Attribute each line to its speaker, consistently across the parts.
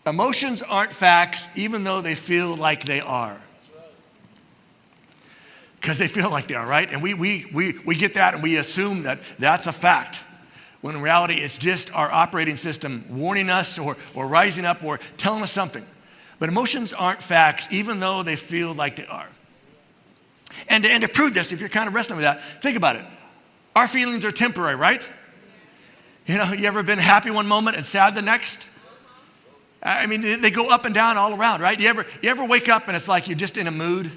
Speaker 1: Emotions aren't facts, even though they feel like they are. Because they feel like they are, right? And we get that and we assume that that's a fact. When in reality, it's just our operating system warning us or rising up or telling us something. But emotions aren't facts, even though they feel like they are. And to prove this, if you're kind of wrestling with that, think about it. Our feelings are temporary, right? You know, you ever been happy one moment and sad the next? I mean, they go up and down all around, right? You ever wake up and it's like you're just in a mood?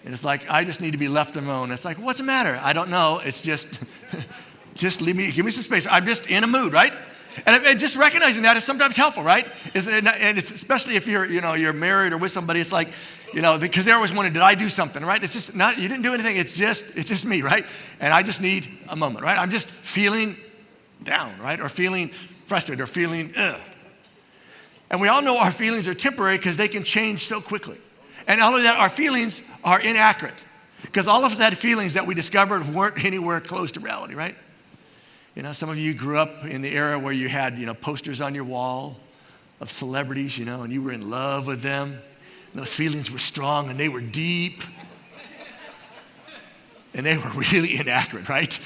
Speaker 1: And it's like, I just need to be left alone. It's like, what's the matter? I don't know. It's just, just give me some space. I'm just in a mood, right? And just recognizing that is sometimes helpful, right? And it's especially if you're married or with somebody, it's like, because they're always wondering, did I do something, right? It's just not, you didn't do anything. It's just me, right? And I just need a moment, right? I'm just feeling down, right? Or feeling frustrated or feeling, ugh. And we all know our feelings are temporary because they can change so quickly. And not only that, our feelings are inaccurate because all of us had feelings that we discovered weren't anywhere close to reality, right? Some of you grew up in the era where you had, posters on your wall of celebrities, and you were in love with them. And those feelings were strong and they were deep. And they were really inaccurate, right?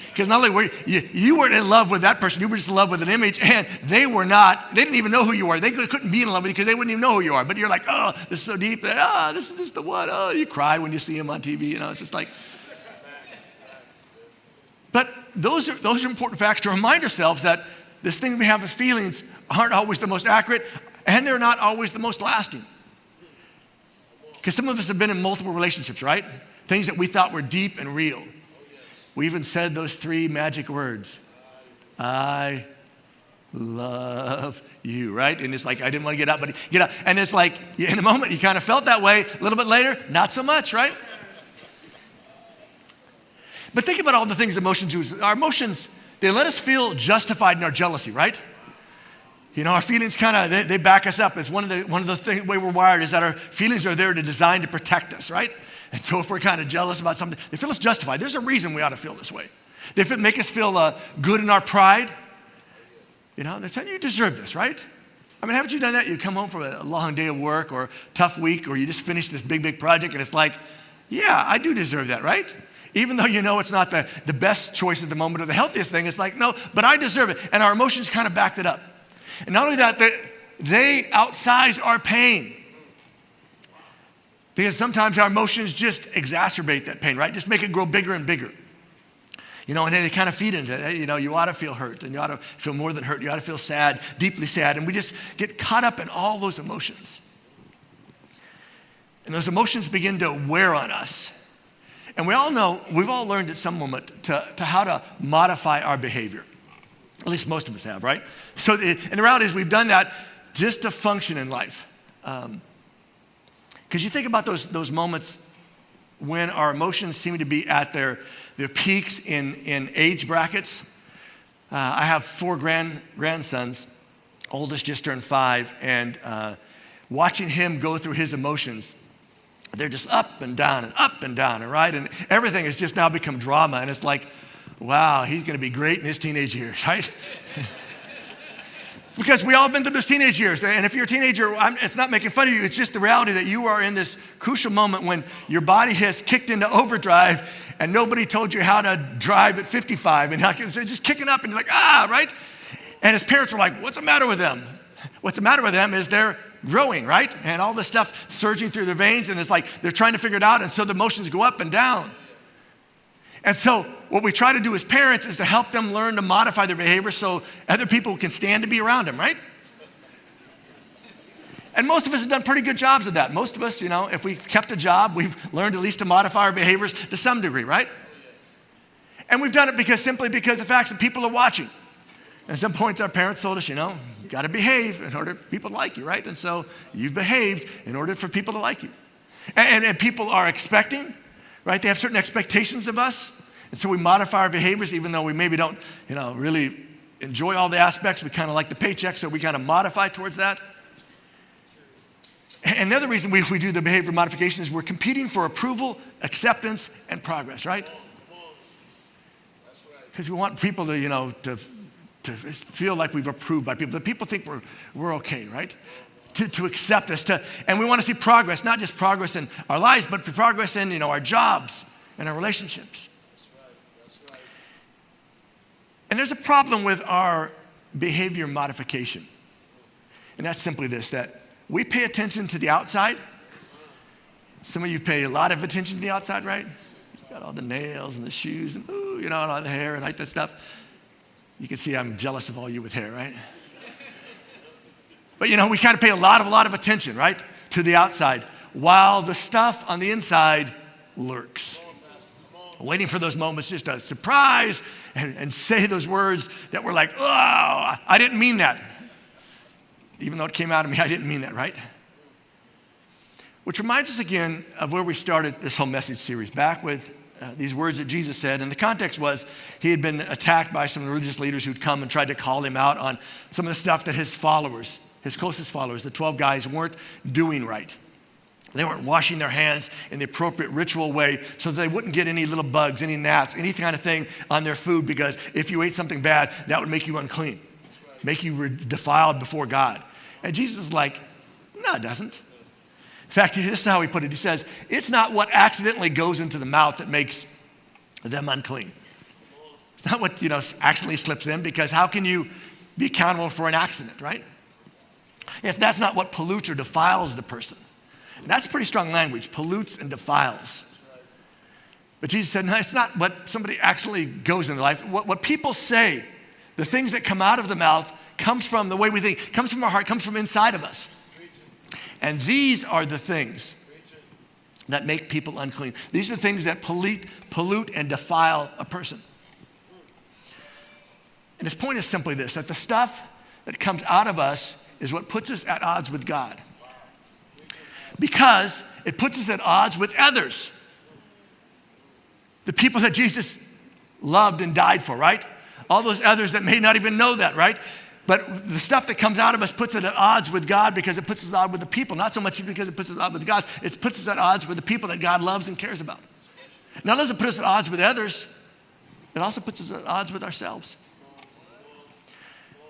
Speaker 1: Because not only were you weren't in love with that person, you were just in love with an image, and they didn't even know who you are. They couldn't be in love with you because they wouldn't even know who you are. But you're like, oh, this is so deep that, this is just the one. Oh, you cry when you see him on TV, it's just like. But those are important facts to remind ourselves that this thing we have as feelings aren't always the most accurate, and they're not always the most lasting. Because some of us have been in multiple relationships, right? Things that we thought were deep and real. We even said those 3 magic words. I love you, right? And it's like, I didn't want to get up, but get up. And it's like, in a moment, you kind of felt that way. A little bit later, not so much, right? But think about all the things emotions do. Our emotions, they let us feel justified in our jealousy, right? Our feelings they back us up. It's one of the things, way we're wired is that our feelings are there designed to protect us, right? And so if we're kind of jealous about something, they feel us justified. There's a reason we ought to feel this way. They make us feel good in our pride. They're telling you deserve this, right? I mean, haven't you done that? You come home from a long day of work or tough week, or you just finished this big project, and it's like, yeah, I do deserve that, right? Even though it's not the best choice at the moment or the healthiest thing, it's like, no, but I deserve it. And our emotions kind of backed it up. And not only that, they outsize our pain. Because sometimes our emotions just exacerbate that pain, right? Just make it grow bigger and bigger. And then they kind of feed into it. You ought to feel hurt, and you ought to feel more than hurt. You ought to feel sad, deeply sad. And we just get caught up in all those emotions. And those emotions begin to wear on us. And we all know, we've all learned at some moment to how to modify our behavior. At least most of us have, right? So, and the reality is we've done that just to function in life. Because you think about those moments when our emotions seem to be at their peaks in age brackets. I have 4 grandsons. Oldest just turned 5, and watching him go through his emotions, they're just up and down, right? And everything has just now become drama, and it's like, wow, he's going to be great in his teenage years, right? Because we all have been through those teenage years. And if you're a teenager, it's not making fun of you. It's just the reality that you are in this crucial moment when your body has kicked into overdrive and nobody told you how to drive at 55. And it's just kicking up and you're like, right? And his parents were like, what's the matter with them? What's the matter with them is they're growing, right? And all this stuff surging through their veins. And it's like they're trying to figure it out. And so the emotions go up and down. And so what we try to do as parents is to help them learn to modify their behavior so other people can stand to be around them, right? And most of us have done pretty good jobs of that. Most of us, if we've kept a job, we've learned at least to modify our behaviors to some degree, right? And we've done it simply because the fact that people are watching. And at some points our parents told us, you got to behave in order for people to like you, right? And so you've behaved in order for people to like you. And people are expecting, right? They have certain expectations of us. And so we modify our behaviors even though we maybe don't, really enjoy all the aspects. We kind of like the paycheck, so we kind of modify towards that. And the other reason we do the behavior modification is we're competing for approval, acceptance, and progress, right? Because we want people to, to to feel like we've approved by people, that people think we're okay, right? To accept us, and we want to see progress, not just progress in our lives, but progress in our jobs and our relationships. That's right. And there's a problem with our behavior modification. And that's simply this, that we pay attention to the outside. Some of you pay a lot of attention to the outside, right? You got all the nails and the shoes and and all the hair and like that stuff. You can see I'm jealous of all you with hair, right? But we kind of pay a lot of attention, right, to the outside, while the stuff on the inside lurks. Waiting for those moments just to surprise and say those words that were like, oh, I didn't mean that. Even though it came out of me, I didn't mean that, right? Which reminds us again of where we started this whole message series, back with these words that Jesus said. And the context was he had been attacked by some religious leaders who'd come and tried to call him out on some of the stuff that his followers, his closest followers, the 12 guys, weren't doing right. They weren't washing their hands in the appropriate ritual way so that they wouldn't get any little bugs, any gnats, any kind of thing on their food, because if you ate something bad, that would make you unclean, make you defiled before God. And Jesus is like, no, it doesn't. In fact, this is how he put it. He says, it's not what accidentally goes into the mouth that makes them unclean. It's not what, accidentally slips in, because how can you be accountable for an accident, right? That's not what pollutes or defiles the person. And that's pretty strong language, pollutes and defiles. But Jesus said, no, it's not what somebody actually goes into life. What people say, the things that come out of the mouth, comes from the way we think, comes from our heart, comes from inside of us. And these are the things that make people unclean. These are the things that pollute and defile a person. And his point is simply this, that the stuff that comes out of us is what puts us at odds with God. Because it puts us at odds with others. The people that Jesus loved and died for, right? All those others that may not even know that, right? But the stuff that comes out of us puts it at odds with God, because it puts us at odds with the people. Not so much because it puts us at odds with God, it puts us at odds with the people that God loves and cares about. Not only does it put us at odds with others, it also puts us at odds with ourselves.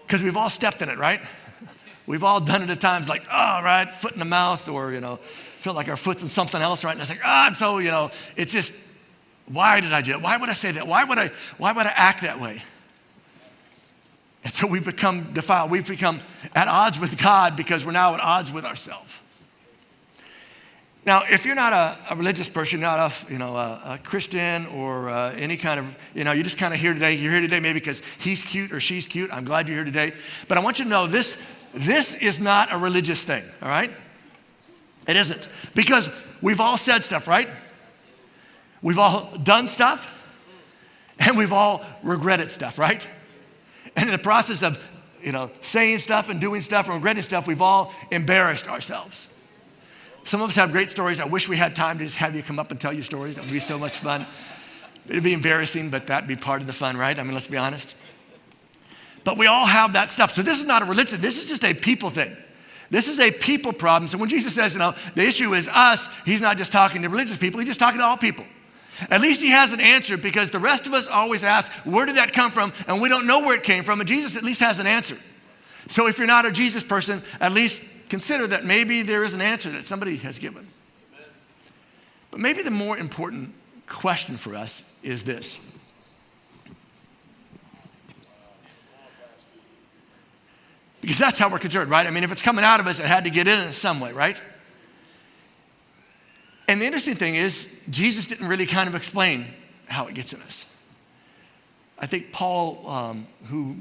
Speaker 1: Because we've all stepped in it, right? We've all done it at times, like, oh, right, foot in the mouth, or, feel like our foot's in something else, right? And it's like, I'm so, it's just, why did I do it? Why would I say that? Why would I act that way? And so we've become defiled. We've become at odds with God because we're now at odds with ourselves. Now, if you're not a religious person, not a Christian or any kind of, you're just kind of here today. You're here today maybe because he's cute or she's cute. I'm glad you're here today. But I want you to know this is not a religious thing, all right? It isn't. Because we've all said stuff, right? We've all done stuff, and we've all regretted stuff, right? And in the process of, saying stuff and doing stuff and regretting stuff, we've all embarrassed ourselves. Some of us have great stories. I wish we had time to just have you come up and tell your stories. That would be so much fun. It'd be embarrassing, but that'd be part of the fun, right? I mean, let's be honest. But we all have that stuff. So this is not a religion. This is just a people thing. This is a people problem. So when Jesus says, the issue is us, he's not just talking to religious people. He's just talking to all people. At least he has an answer, because the rest of us always ask, where did that come from? And we don't know where it came from. And Jesus at least has an answer. So if you're not a Jesus person, at least consider that maybe there is an answer that somebody has given. Amen. But maybe the more important question for us is this. Because that's how we're concerned, right? I mean, if it's coming out of us, it had to get in some way, right? And the interesting thing is, Jesus didn't really kind of explain how it gets in us. I think Paul, who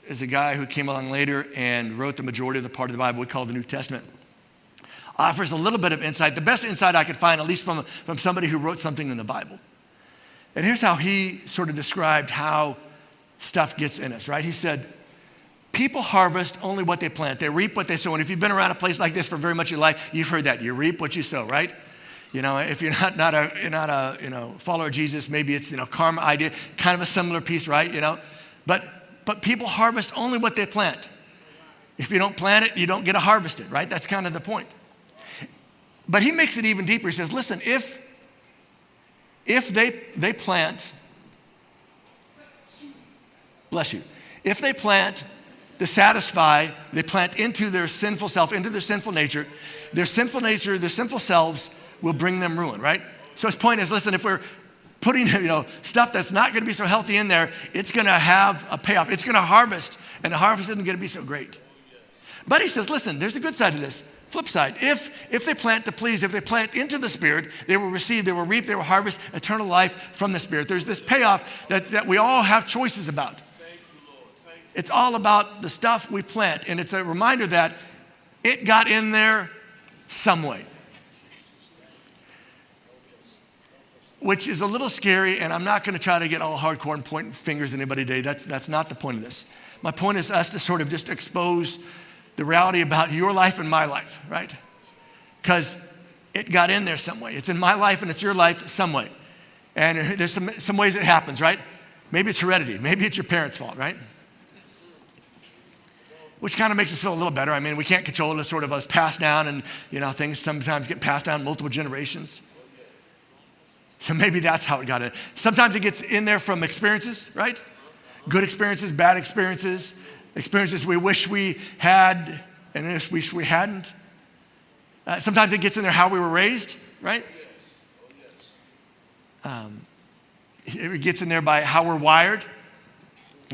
Speaker 1: is a guy who came along later and wrote the majority of the part of the Bible we call the New Testament, offers a little bit of insight, the best insight I could find, at least from somebody who wrote something in the Bible. And here's how he sort of described how stuff gets in us, right? He said, people harvest only what they plant. They reap what they sow. And if you've been around a place like this for very much of your life, you've heard that. You reap what you sow, right? If you're not a follower of Jesus, maybe it's karma idea, kind of a similar piece, right? But people harvest only what they plant. If you don't plant it, you don't get to harvest it, right? That's kind of the point. But he makes it even deeper. He says, listen, if they plant, bless you. If they plant to satisfy, they plant into their sinful self, into their sinful nature, their sinful selves will bring them ruin, right? So his point is, listen, if we're putting, stuff that's not going to be so healthy in there, it's going to have a payoff. It's going to harvest, and the harvest isn't going to be so great. But he says, listen, there's a good side to this. Flip side, if they plant to please, if they plant into the Spirit, they will receive, they will reap, they will harvest eternal life from the Spirit. There's this payoff that we all have choices about. It's all about the stuff we plant, and it's a reminder that it got in there some way. Which is a little scary, and I'm not going to try to get all hardcore and point fingers at anybody today. That's not the point of this. My point is us to sort of just expose the reality about your life and my life, right? Because it got in there some way. It's in my life and it's your life some way. And there's some ways it happens, right? Maybe it's heredity. Maybe it's your parents' fault, right? Which kind of makes us feel a little better. I mean, we can't control it. It's sort of us passed down, and things sometimes get passed down multiple generations. So maybe that's how it got in. Sometimes it gets in there from experiences, right? Good experiences, bad experiences, experiences we wish we had and wish we hadn't. Sometimes it gets in there how we were raised, right? It gets in there by how we're wired.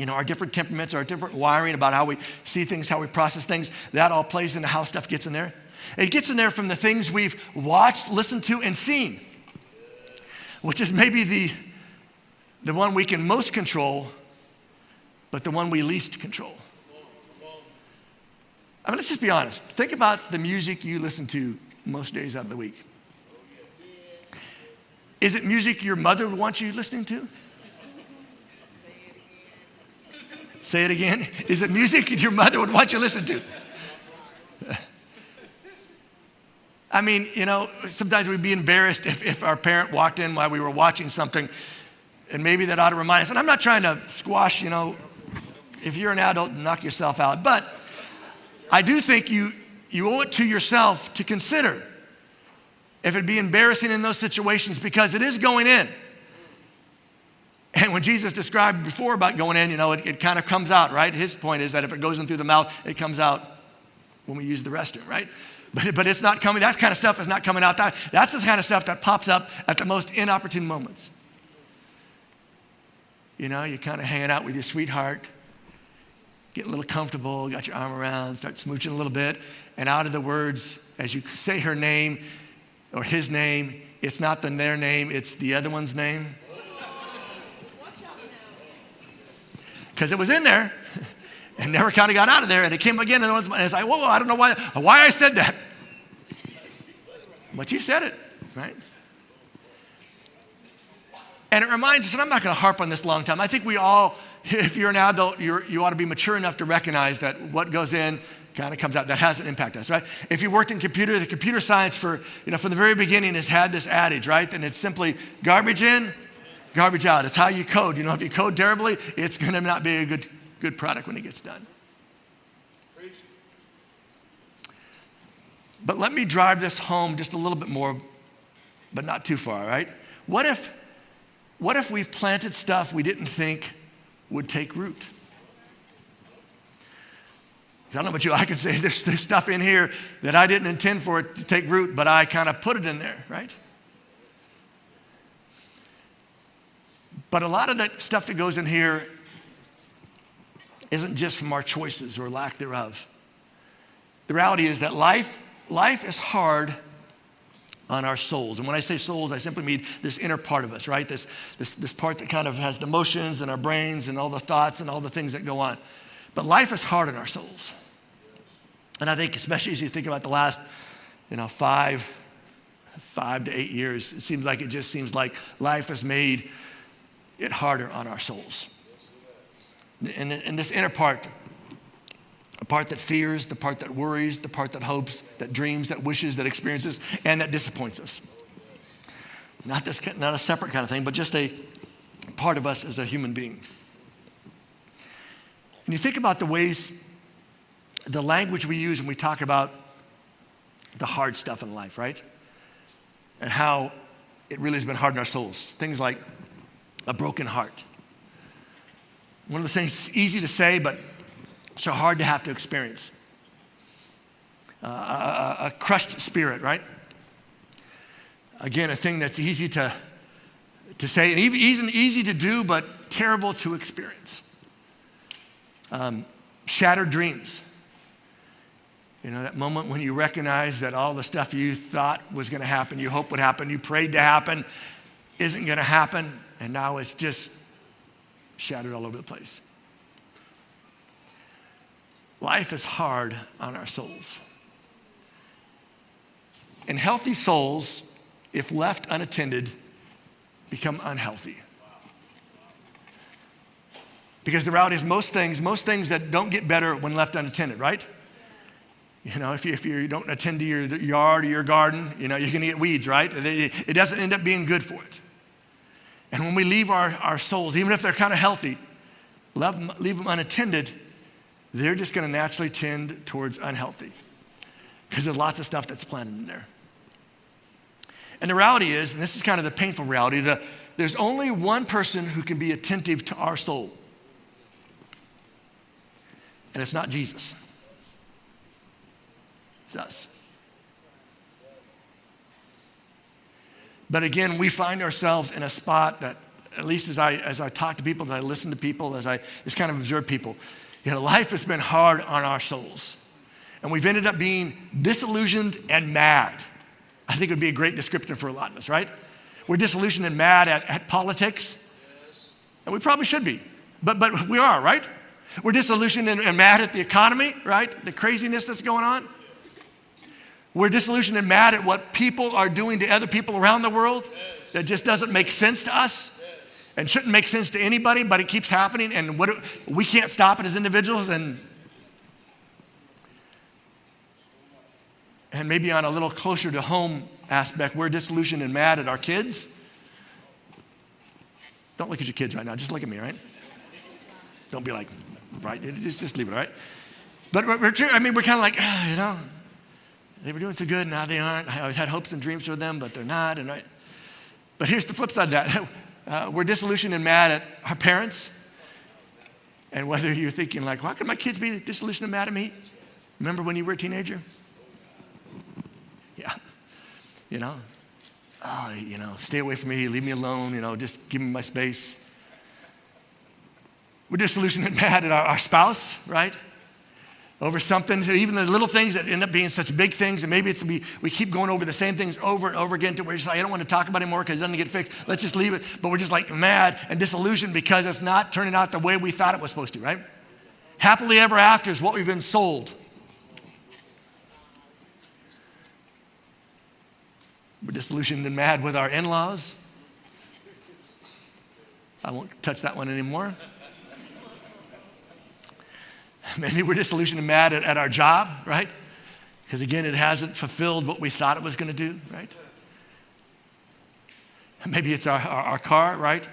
Speaker 1: Our different temperaments, our different wiring about how we see things, how we process things. That all plays into how stuff gets in there. It gets in there from the things we've watched, listened to, and seen, which is maybe the one we can most control, but the one we least control. I mean, let's just be honest. Think about the music you listen to most days out of the week. Is it music your mother would want you listening to? Say it again. Is it music your mother would want you to listen to? I mean, sometimes we'd be embarrassed if our parent walked in while we were watching something, and maybe that ought to remind us. And I'm not trying to squash, if you're an adult, knock yourself out. But I do think you owe it to yourself to consider if it'd be embarrassing in those situations, because it is going in. And when Jesus described before about going in, it kind of comes out, right? His point is that if it goes in through the mouth, it comes out when we use the restroom, right? But it's not coming, that kind of stuff is not coming out. That's the kind of stuff that pops up at the most inopportune moments. You're kind of hanging out with your sweetheart, getting a little comfortable, got your arm around, start smooching a little bit, and out of the words, as you say her name or his name, it's not their name, it's the other one's name. Because it was in there and never kind of got out of there, and it came again, and it's like, whoa, I don't know why I said that. But you said it, right? And it reminds us, and I'm not going to harp on this long time. I think we all, if you're an adult, you ought to be mature enough to recognize that what goes in kind of comes out. That has an impact on us, right? If you worked in the computer science from the very beginning has had this adage, right? And it's simply garbage in, garbage out. It's how you code. If you code terribly, it's going to not be a good product when it gets done. But let me drive this home just a little bit more, but not too far, right? What if we've planted stuff we didn't think would take root? I don't know about you, I could say there's stuff in here that I didn't intend for it to take root, but I kind of put it in there, right? But a lot of that stuff that goes in here isn't just from our choices or lack thereof. The reality is that life is hard on our souls. And when I say souls, I simply mean this inner part of us, right? This part that kind of has the emotions and our brains and all the thoughts and all the things that go on. But life is hard on our souls. And I think especially as you think about the last, 5 to 8 years, it seems like life has made it harder on our souls. And this inner part, a part that fears, the part that worries, the part that hopes, that dreams, that wishes, that experiences, and that disappoints us. Not a separate kind of thing, but just a part of us as a human being. And you think about the language we use when we talk about the hard stuff in life, right? And how it really has been hard on our souls. Things like a broken heart, One of those things easy to say, but so hard to have to experience. A crushed spirit, right? Again, a thing that's easy to say, and even easy to do, but terrible to experience. Shattered dreams. You know, that moment when you recognize that all the stuff you thought was going to happen, you hoped would happen, you prayed to happen, isn't going to happen, and now it's just shattered all over the place. Life is hard on our souls. And healthy souls, if left unattended, become unhealthy. Because the reality is most things that don't get better when left unattended, right? You know, if you don't attend to your yard or your garden, you know, you're going to get weeds, right? It doesn't end up being good for it. And when we leave our souls, even if they're kind of healthy, leave them unattended, they're just going to naturally tend towards unhealthy. Because there's lots of stuff that's planted in there. And the reality is, and this is kind of the painful reality, that there's only one person who can be attentive to our soul. And it's not Jesus. It's us. But again, we find ourselves in a spot that, at least as I talk to people, as I listen to people, as I just kind of observe people, you know, life has been hard on our souls. And we've ended up being disillusioned and mad. I think it would be a great descriptor for a lot of us, right? We're disillusioned and mad at politics. And we probably should be. But we are, right? We're disillusioned and mad at the economy, right? The craziness that's going on. We're disillusioned and mad at what people are doing to other people around the world that just doesn't make sense to us and shouldn't make sense to anybody, but it keeps happening, and we can't stop it as individuals. And maybe on a little closer to home aspect, we're disillusioned and mad at our kids. Don't look at your kids right now. Just look at me, right? Don't be like, right? Just leave it, right? But we're kind of like, you know, they were doing so good, now they aren't. I had hopes and dreams for them, but they're not. And right. But here's the flip side of that. We're disillusioned and mad at our parents. And whether you're thinking like, why could my kids be disillusioned and mad at me? Remember when you were a teenager? Yeah. You know, stay away from me, leave me alone, you know, just give me my space. We're disillusioned and mad at our spouse, right? Over something, even the little things that end up being such big things, and maybe we keep going over the same things over and over again to where you're just like, I don't want to talk about it anymore because it doesn't get fixed. Let's just leave it. But we're just like mad and disillusioned because it's not turning out the way we thought it was supposed to, right? Happily ever after is what we've been sold. We're disillusioned and mad with our in-laws. I won't touch that one anymore. Maybe we're disillusioned and mad at our job, right? Because again, it hasn't fulfilled what we thought it was going to do, right? Maybe it's our car, right?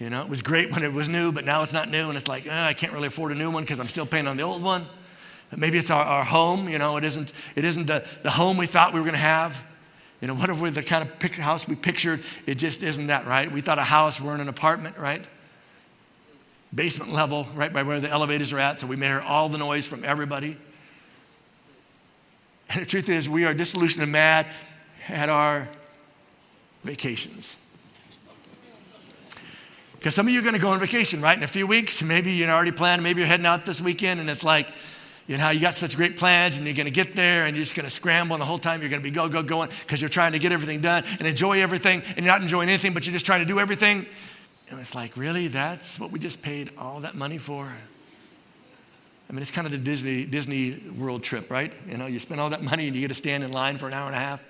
Speaker 1: You know, it was great when it was new, but now it's not new, and it's like, I can't really afford a new one because I'm still paying on the old one. Maybe it's our home, you know, it isn't the home we thought we were going to have. You know, whatever the kind of house we pictured, it just isn't that, right? We thought a house, we're in an apartment, right? Basement level, right by where the elevators are at, so we may hear all the noise from everybody. And the truth is, we are disillusioned and mad at our vacations. Because some of you are going to go on vacation, right, in a few weeks. Maybe you're already planning, maybe you're heading out this weekend, and it's like, you know, you got such great plans, and you're going to get there, and you're just going to scramble, and the whole time you're going to be going, because you're trying to get everything done and enjoy everything, and you're not enjoying anything, but you're just trying to do everything. And it's like, really? That's what we just paid all that money for? I mean, it's kind of the Disney World trip, right? You know, you spend all that money and you get to stand in line for an hour and a half.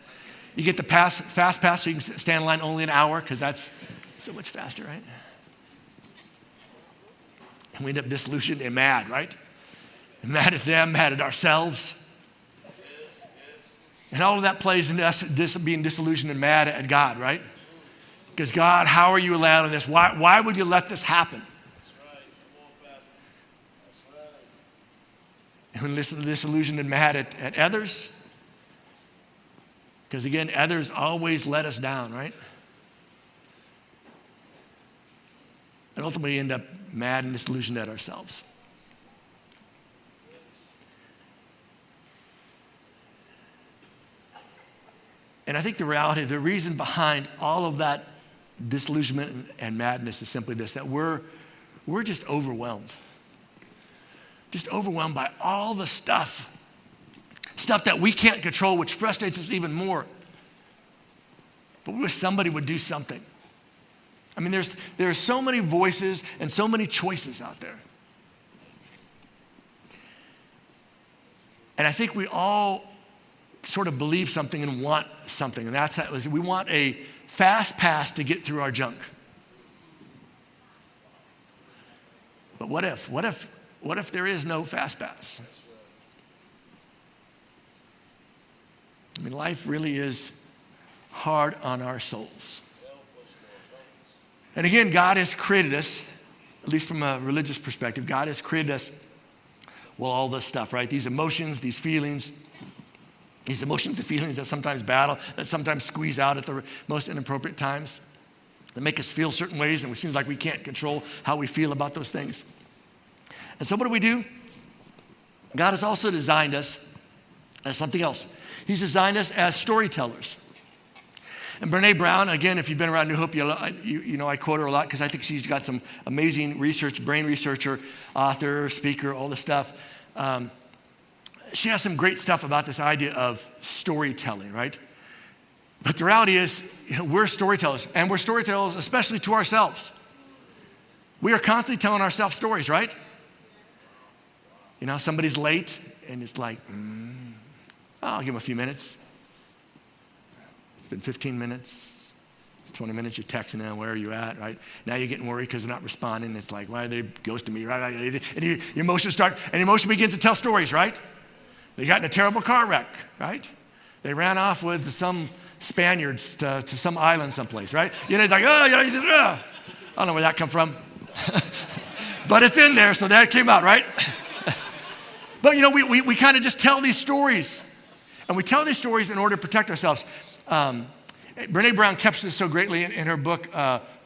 Speaker 1: You get the fast pass so you can stand in line only an hour because that's so much faster, right? And we end up disillusioned and mad, right? And mad at them, mad at ourselves. And all of that plays into us being disillusioned and mad at God, right? Because God, how are you allowing this? Why would you let this happen? That's right. Come on, Pastor. That's right. And when disillusioned and mad at others, because again, others always let us down, right? and ultimately end up mad and disillusioned at ourselves. And I think the reality, the reason behind all of that disillusionment and madness is simply this, that we're just overwhelmed. Just overwhelmed by all the stuff that we can't control, which frustrates us even more. But we wish somebody would do something. I mean, there are so many voices and so many choices out there. And I think we all sort of believe something and want something. And that's that. We want a fast pass to get through our junk. But what if there is no fast pass? I mean, life really is hard on our souls. And again, God has created us, at least from a religious perspective, God has created us, well, all this stuff, right? These emotions, these feelings, these emotions and feelings that sometimes battle, that sometimes squeeze out at the most inappropriate times, that make us feel certain ways, and it seems like we can't control how we feel about those things. And so what do? God has also designed us as something else. He's designed us as storytellers. And Brené Brown, again, if you've been around New Hope, you know I quote her a lot because I think she's got some amazing research, brain researcher, author, speaker, all this stuff. She has some great stuff about this idea of storytelling, right? But the reality is, we're storytellers, and we're storytellers especially to ourselves. We are constantly telling ourselves stories, right? You know, somebody's late, and it's like, I'll give them a few minutes. It's been 15 minutes. It's 20 minutes. You're texting them, where are you at, right? Now you're getting worried because they're not responding. It's like, why are they ghosting me, right? And your emotions start, and emotion begins to tell stories, right? They got in a terrible car wreck, right? They ran off with some Spaniards to some island someplace, right? You know, it's like, I don't know where that come from. But it's in there, so that came out, right? But, you know, we kind of just tell these stories. And we tell these stories in order to protect ourselves. Brené Brown captures this so greatly in her book,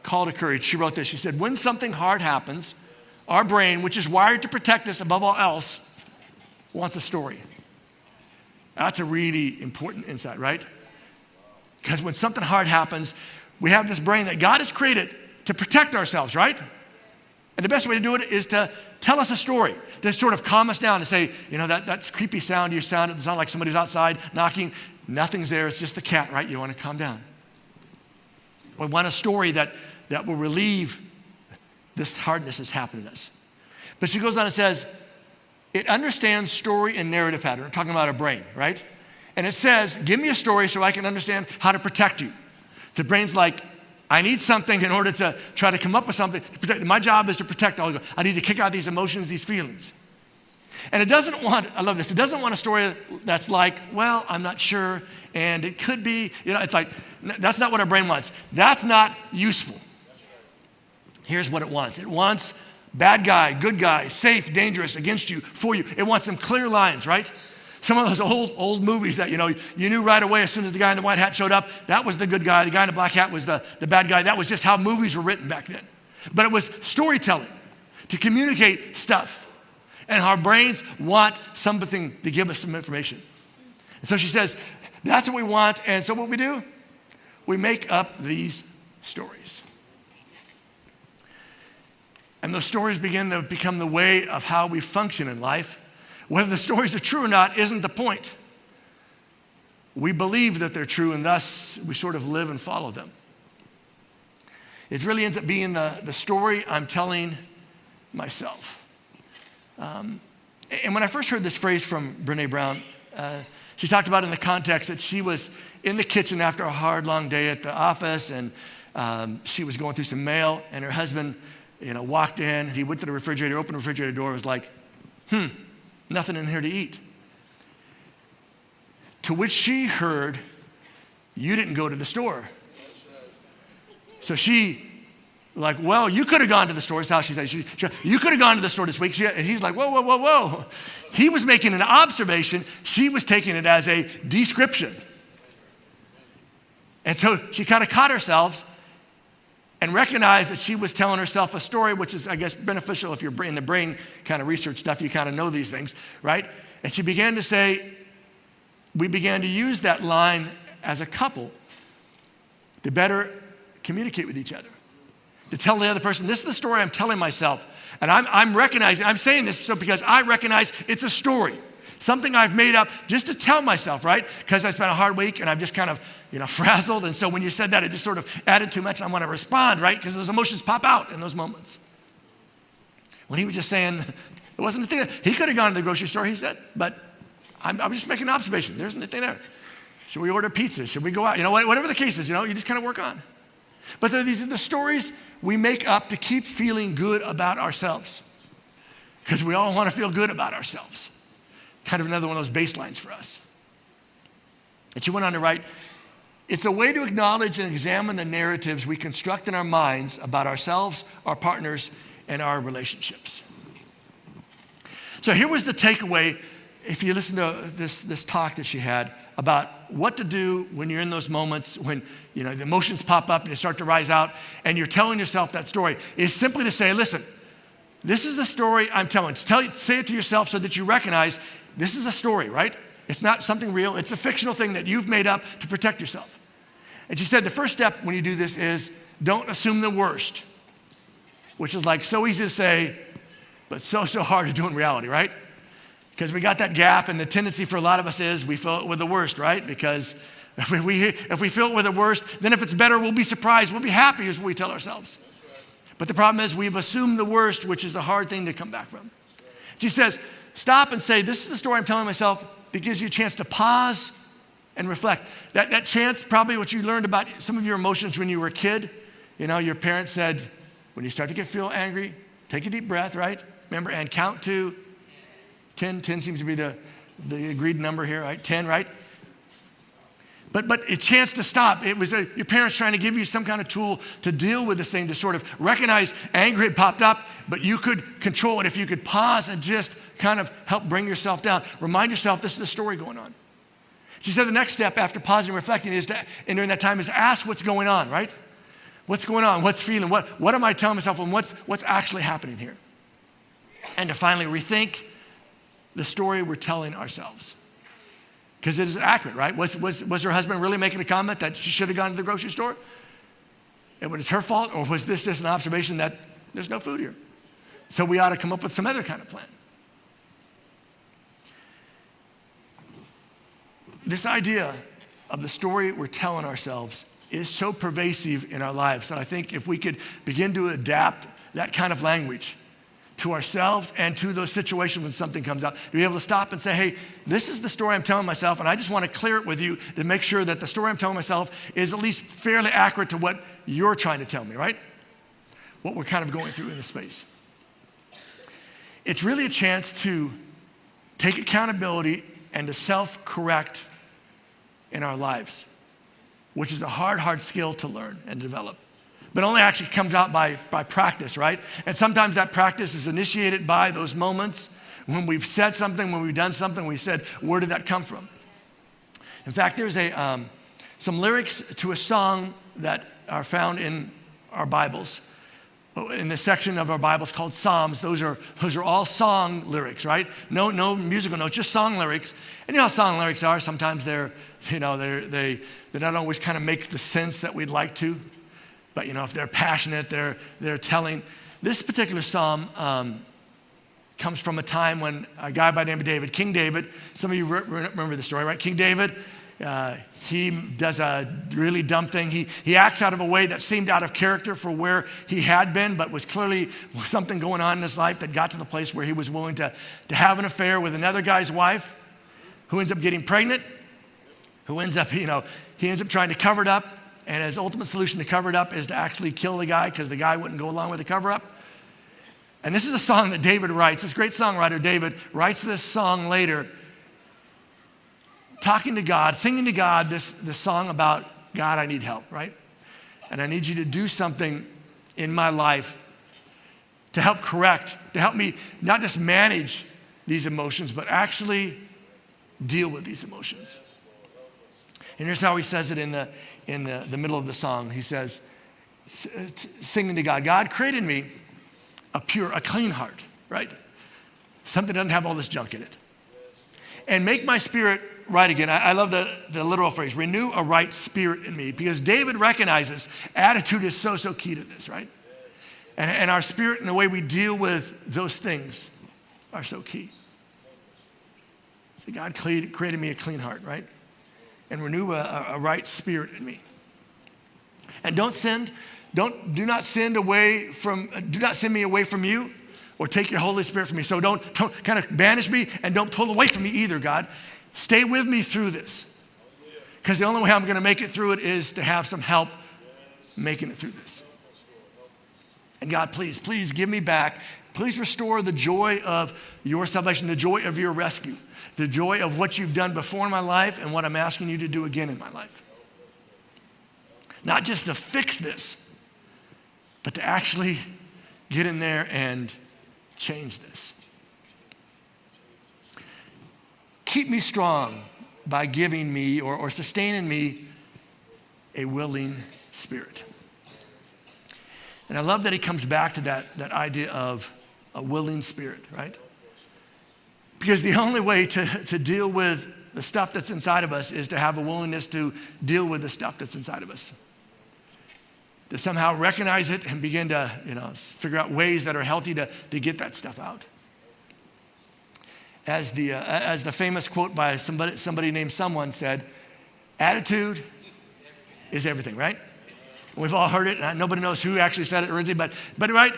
Speaker 1: Call to Courage. She wrote this. She said, when something hard happens, our brain, which is wired to protect us above all else, wants a story. That's a really important insight, right? Because when something hard happens, we have this brain that God has created to protect ourselves, right? And the best way to do it is to tell us a story, to sort of calm us down and say, you know, that's creepy sound, it sounds like somebody's outside knocking. Nothing's there, it's just the cat, right? You want to calm down. We want a story that will relieve this hardness that's happening to us. But she goes on and says, it understands story and narrative pattern. We're talking about our brain, right? And it says, give me a story so I can understand how to protect you. The brain's like, I need something in order to try to come up with something to protect. My job is to protect all. I need to kick out these emotions, these feelings. And it doesn't want, I love this, it doesn't want a story that's like, well, I'm not sure, and it could be, you know, it's like, that's not what our brain wants. That's not useful. Here's what it wants. It wants bad guy, good guy, safe, dangerous, against you, for you. It wants some clear lines, right? Some of those old movies that, you know, you knew right away as soon as the guy in the white hat showed up, that was the good guy. The guy in the black hat was the bad guy. That was just how movies were written back then. But it was storytelling to communicate stuff. And our brains want something to give us some information. And so she says, that's what we want. And so what we do, we make up these stories. And those stories begin to become the way of how we function in life. Whether the stories are true or not isn't the point. We believe that they're true, and thus we sort of live and follow them. It really ends up being the story I'm telling myself. And when I first heard this phrase from Brené Brown, she talked about it in the context that she was in the kitchen after a hard, long day at the office, and she was going through some mail, and her husband, you know, walked in. He went to the refrigerator, opened the refrigerator door, was like, nothing in here to eat. To which she heard, you didn't go to the store. So she, like, well, you could have gone to the store. That's how she said. You could have gone to the store this week. And he's like, whoa. He was making an observation. She was taking it as a description. And so she kind of caught herself and recognized that she was telling herself a story, which is, I guess, beneficial if you're in the brain kind of research stuff, you kind of know these things, right? And she began to say, we began to use that line as a couple to better communicate with each other, to tell the other person, this is the story I'm telling myself. And I'm recognizing, I'm saying this so because I recognize it's a story, something I've made up just to tell myself, right? Because I spent a hard week and I'm just kind of, frazzled. And so when you said that, it just sort of added too much. And I want to respond, right? Because those emotions pop out in those moments. When he was just saying, it wasn't a thing. He could have gone to the grocery store, he said, but I'm just making an observation. There's nothing there. Should we order pizza? Should we go out? Whatever the case is, you just kind of work on. But these are the stories we make up to keep feeling good about ourselves. Because we all want to feel good about ourselves. Kind of another one of those baselines for us. And she went on to write, it's a way to acknowledge and examine the narratives we construct in our minds about ourselves, our partners, and our relationships. So here was the takeaway, if you listen to this talk that she had about what to do when you're in those moments when the emotions pop up and you start to rise out and you're telling yourself that story, is simply to say, listen, this is the story I'm telling. Say it to yourself so that you recognize this is a story, right? It's not something real. It's a fictional thing that you've made up to protect yourself. And she said the first step when you do this is don't assume the worst, which is like so easy to say, but so hard to do in reality, right? Because we got that gap, and the tendency for a lot of us is we fill it with the worst, right? Because if we fill it with the worst, then if it's better, we'll be surprised. We'll be happy is what we tell ourselves. But the problem is we've assumed the worst, which is a hard thing to come back from. She says, stop and say, this is the story I'm telling myself. It gives you a chance to pause and reflect. That chance, probably what you learned about some of your emotions when you were a kid. Your parents said, when you start to feel angry, take a deep breath, right? Remember, and count to 10. 10 seems to be the agreed number here, right? 10, right? But a chance to stop. It was your parents trying to give you some kind of tool to deal with this thing, to sort of recognize anger had popped up, but you could control it if you could pause and just kind of help bring yourself down. Remind yourself this is the story going on. She said the next step after pausing and reflecting and during that time is to ask what's going on, right? What's going on? What's feeling? What am I telling myself? And what's actually happening here? And to finally rethink the story we're telling ourselves. Because it is accurate, right? Was her husband really making a comment that she should have gone to the grocery store? And was it her fault? Or was this just an observation that there's no food here? So we ought to come up with some other kind of plan. This idea of the story we're telling ourselves is so pervasive in our lives that I think if we could begin to adapt that kind of language to ourselves and to those situations when something comes up, to be able to stop and say, hey, this is the story I'm telling myself, and I just want to clear it with you to make sure that the story I'm telling myself is at least fairly accurate to what you're trying to tell me, right? What we're kind of going through in this space. It's really a chance to take accountability and to self-correct in our lives, which is a hard skill to learn and develop. But only actually comes out by practice, right? And sometimes that practice is initiated by those moments when we've said something, when we've done something, we said, where did that come from? In fact, there's some lyrics to a song that are found in our Bibles. In the section of our Bibles called Psalms, those are all song lyrics, right? No musical notes, just song lyrics. And you know how song lyrics are. Sometimes they don't always kind of make the sense that we'd like to. But if they're passionate, they're telling. This particular psalm comes from a time when a guy by the name of David, King David, some of you remember the story, right? King David, he does a really dumb thing. He acts out of a way that seemed out of character for where he had been, but was clearly something going on in his life that got to the place where he was willing to have an affair with another guy's wife, who ends up getting pregnant, who ends up, he ends up trying to cover it up. And his ultimate solution to cover it up is to actually kill the guy because the guy wouldn't go along with the cover up. And this is a song that David writes. This great songwriter, David, writes this song later, talking to God, singing to God this song about, God, I need help, right? And I need you to do something in my life to help correct, to help me not just manage these emotions, but actually deal with these emotions. And here's how he says it in the middle of the song. He says, singing to God, God, create in me a clean heart, right? Something that doesn't have all this junk in it. And make my spirit right again. I love the literal phrase, renew a right spirit in me, because David recognizes attitude is so key to this, right? And our spirit and the way we deal with those things are so key. So God created me a clean heart, right? And renew a right spirit in me. And do not send me away from you, or take your Holy Spirit from me. So don't kind of banish me, and don't pull away from me either, God. Stay with me through this. Because the only way I'm going to make it through it is to have some help making it through this. And God, please give me back. Please restore the joy of your salvation, the joy of your rescue, the joy of what you've done before in my life and what I'm asking you to do again in my life. Not just to fix this, but to actually get in there and change this. Keep me strong by giving me or sustaining me a willing spirit. And I love that he comes back to that idea of a willing spirit, right? Because the only way to deal with the stuff that's inside of us is to have a willingness to deal with the stuff that's inside of us. To somehow recognize it and begin to, figure out ways that are healthy to get that stuff out. As the famous quote by somebody named someone said, attitude is everything, right? We've all heard it, and nobody knows who actually said it originally, but right,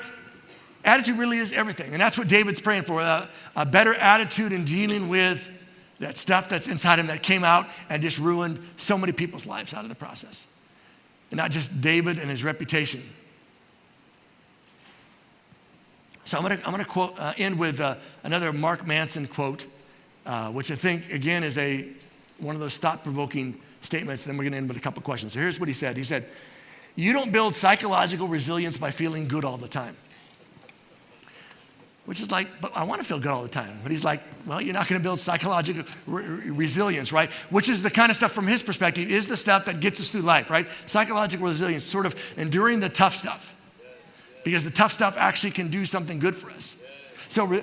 Speaker 1: attitude really is everything. And that's what David's praying for, a better attitude in dealing with that stuff that's inside him that came out and just ruined so many people's lives out of the process. And not just David and his reputation. So I'm gonna end with another Mark Manson quote, which I think, again, is one of those thought-provoking statements. Then we're gonna end with a couple questions. So here's what he said. He said, you don't build psychological resilience by feeling good all the time. Which is like, but I want to feel good all the time. But he's like, well, you're not going to build psychological resilience, right? Which is the kind of stuff from his perspective is the stuff that gets us through life, right? Psychological resilience, sort of enduring the tough stuff. Because the tough stuff actually can do something good for us. So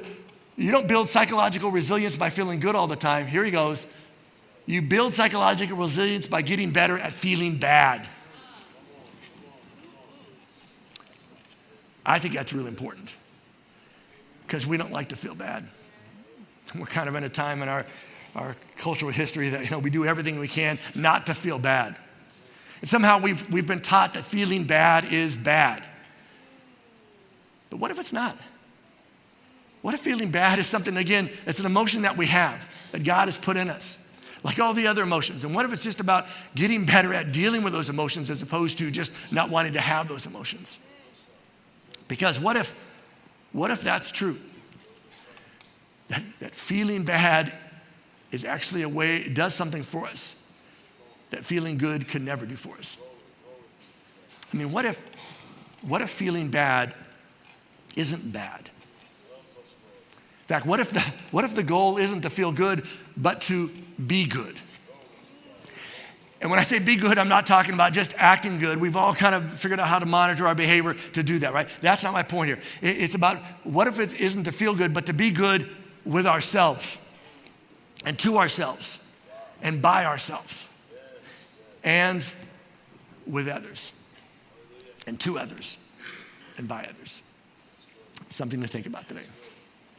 Speaker 1: you don't build psychological resilience by feeling good all the time. Here he goes. You build psychological resilience by getting better at feeling bad. I think that's really important. Because we don't like to feel bad. We're kind of in a time in our cultural history that we do everything we can not to feel bad. And somehow we've been taught that feeling bad is bad. But what if it's not? What if feeling bad is something, again, it's an emotion that we have, that God has put in us, like all the other emotions. And what if it's just about getting better at dealing with those emotions as opposed to just not wanting to have those emotions? Because what if that's true? That feeling bad is actually a way, it does something for us that feeling good could never do for us. I mean, what if feeling bad isn't bad? In fact, what if the goal isn't to feel good, but to be good? And when I say be good, I'm not talking about just acting good. We've all kind of figured out how to monitor our behavior to do that, right? That's not my point here. It's about what if it isn't to feel good, but to be good with ourselves and to ourselves and by ourselves and with others and to others and by others. Something to think about today.